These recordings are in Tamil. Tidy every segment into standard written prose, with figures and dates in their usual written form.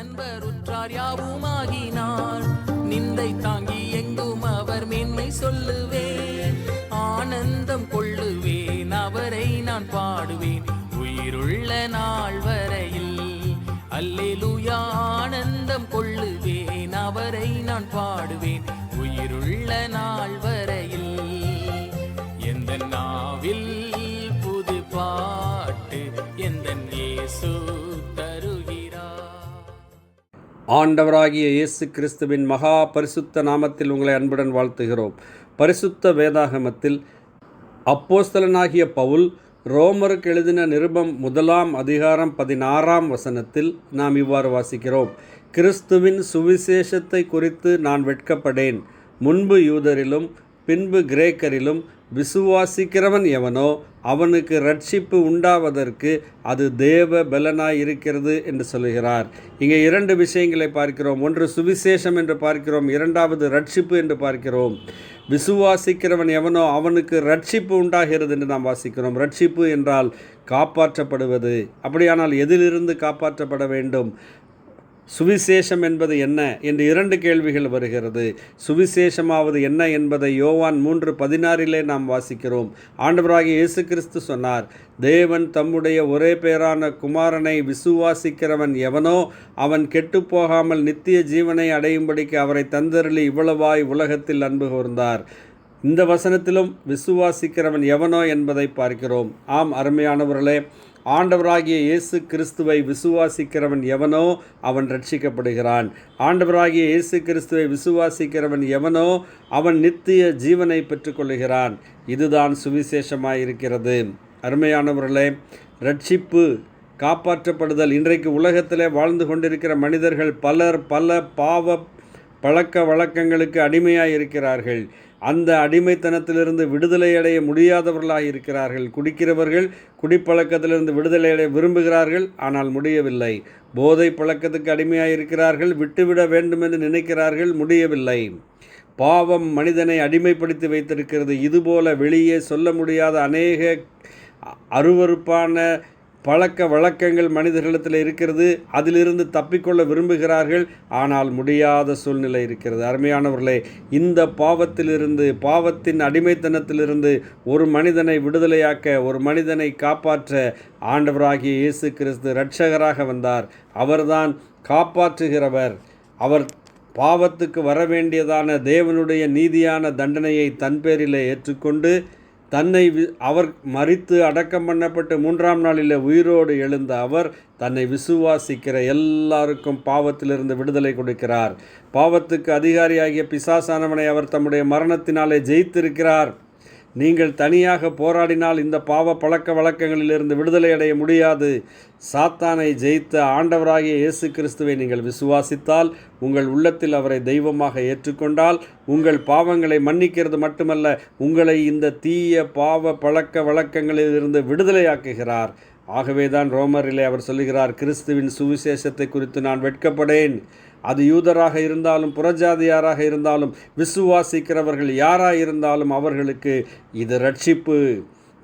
நண்பர் உற்றார் யாவுமாகினார். நிந்தை தாங்கி எங்கும் அவர் மேன்மை சொல்லுவேன். ஆனந்தம் கொள்ளுவேன், அவரை நான் பாடுவேன் உயிருள்ள நாள் வரையில். அல்லேலூயா, ஆனந்தம் கொள்ளுவேன், அவரை நான் பாடுவேன் உயிருள்ள நாள் வரையில். எந்த நாவில் புது பாட்டு எந்தன் இயேசு தருகிறார். ஆண்டவராகிய இயேசு கிறிஸ்துவின் மகா பரிசுத்த நாமத்தில் உங்களை அன்புடன் வாழ்த்துகிறோம். பரிசுத்த வேதாகமத்தில் அப்போஸ்தலனாகிய பவுல் ரோமருக்கு எழுதின நிருபம் 1 அதிகாரம் 16 வசனத்தில் நாம் இவ்வாறு வாசிக்கிறோம். கிறிஸ்துவின் சுவிசேஷத்தை குறித்து நான் வெட்கப்படேன். முன்பு யூதரிலும் பின்பு கிரேக்கரிலும் விசுவாசிக்கிறவன் எவனோ அவனுக்கு ரட்சிப்பு உண்டாவதற்கு அது தேவ பலனாய் இருக்கிறது என்று சொல்கிறார். இங்கே 2 விஷயங்களை பார்க்கிறோம். ஒன்று சுவிசேஷம் என்று பார்க்கிறோம், இரண்டாவது ரட்சிப்பு என்று பார்க்கிறோம். விசுவாசிக்கிறவன் எவனோ அவனுக்கு ரட்சிப்பு உண்டாகிறது என்று நாம் வாசிக்கிறோம். ரட்சிப்பு என்றால் காப்பாற்றப்படுவது. அப்படியானால் எதிலிருந்து காப்பாற்றப்பட வேண்டும்? சுவிசேஷம் என்பது என்ன என்று 2 கேள்விகள் வருகிறது. சுவிசேஷமாவது என்ன என்பதை யோவான் 3:16 நாம் வாசிக்கிறோம். ஆண்டவராகிய இயேசு கிறிஸ்து சொன்னார், தேவன் தம்முடைய ஒரே பேரான குமாரனை விசுவாசிக்கிறவன் எவனோ அவன் கெட்டுப்போகாமல் நித்திய ஜீவனை அடையும்படிக்கு அவரை தந்தருளி இவ்வளவாய் உலகத்தில் அன்பு கூர்ந்தார். இந்த வசனத்திலும் விசுவாசிக்கிறவன் எவனோ என்பதை பார்க்கிறோம். ஆம் அருமையானவர்களே, ஆண்டவராகிய இயேசு கிறிஸ்துவை விசுவாசிக்கிறவன் எவனோ அவன் ரட்சிக்கப்படுகிறான். ஆண்டவராகிய இயேசு கிறிஸ்துவை விசுவாசிக்கிறவன் எவனோ அவன் நித்திய ஜீவனை பெற்றுக்கொள்கிறான். இதுதான் சுவிசேஷமாயிருக்கிறது. அருமையானவர்களே, ரட்சிப்பு, காப்பாற்றப்படுதல். இன்றைக்கு உலகத்திலே வாழ்ந்து கொண்டிருக்கிற மனிதர்கள் பலர் பல பாவ பழக்க வழக்கங்களுக்கு அடிமையாக இருக்கிறார்கள். அந்த அடிமைத்தனத்திலிருந்து விடுதலை அடைய முடியாதவர்களாக இருக்கிறார்கள். குடிக்கிறவர்கள் குடிப்பழக்கத்திலிருந்து விடுதலை அடைய விரும்புகிறார்கள், ஆனால் முடியவில்லை. போதை பழக்கத்துக்கு அடிமையாக இருக்கிறார்கள், விட்டுவிட வேண்டும் என்று நினைக்கிறார்கள், முடியவில்லை. பாவம் மனிதனை அடிமைப்படுத்தி வைத்திருக்கிறது. இதுபோல வெளியே சொல்ல முடியாத அநேக அருவருப்பான பழக்க வழக்கங்கள் மனிதர்களிடத்தில் இருக்கிறது. அதிலிருந்து தப்பிக்கொள்ள விரும்புகிறார்கள், ஆனால் முடியாத சூழ்நிலை இருக்கிறது. அருமையானவர்களே, இந்த பாவத்திலிருந்து, பாவத்தின் அடிமைத்தனத்திலிருந்து ஒரு மனிதனை விடுதலையாக்க, ஒரு மனிதனை காப்பாற்ற ஆண்டவராகிய இயேசு கிறிஸ்து இரட்சகராக வந்தார். அவர்தான் காப்பாற்றுகிறவர். அவர் பாவத்துக்கு வரவேண்டியதான தேவனுடைய நீதியான தண்டனையை தன் பேரிலே ஏற்றுக்கொண்டு அவர் மரித்து அடக்கம் பண்ணப்பட்டு 3ஆம் நாளில் உயிரோடு எழுந்த அவர் தன்னை விசுவாசிக்கிற எல்லாருக்கும் பாவத்திலிருந்து விடுதலை கொடுக்கிறார். பாவத்துக்கு அதிகாரியாகிய பிசாசானவனை அவர் தம்முடைய மரணத்தினாலே ஜெயித்திருக்கிறார். நீங்கள் தனியாக போராடினால் இந்த பாவ பழக்க வழக்கங்களிலிருந்து விடுதலை அடைய முடியாது. சாத்தானை ஜெயித்த ஆண்டவராகிய இயேசு கிறிஸ்துவை நீங்கள் விசுவாசித்தால், உங்கள் உள்ளத்தில் அவரை தெய்வமாக ஏற்றுக்கொண்டால், உங்கள் பாவங்களை மன்னிக்கிறது மட்டுமல்ல, உங்களை இந்த தீய பாவ பழக்க வழக்கங்களிலிருந்து விடுதலையாக்குகிறார். ஆகவேதான் ரோமரிலே அவர் சொல்லுகிறார், கிறிஸ்துவின் சுவிசேஷத்தை குறித்து நான் வெட்கப்படேன். அது யூதராக இருந்தாலும் புறஜாதியாராக இருந்தாலும் விசுவாசிக்கிறவர்கள் யாராக இருந்தாலும் அவர்களுக்கு இது ரட்சிப்பு,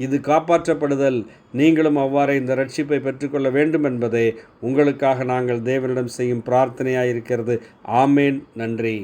இது காப்பாற்றப்படுதல். நீங்களும் அவ்வாறே இந்த ரட்சிப்பை பெற்றுக்கொள்ள வேண்டும் என்பதே உங்களுக்காக நாங்கள் தேவனிடம் செய்யும் பிரார்த்தனையாயிருக்கிறது. ஆமேன். நன்றி.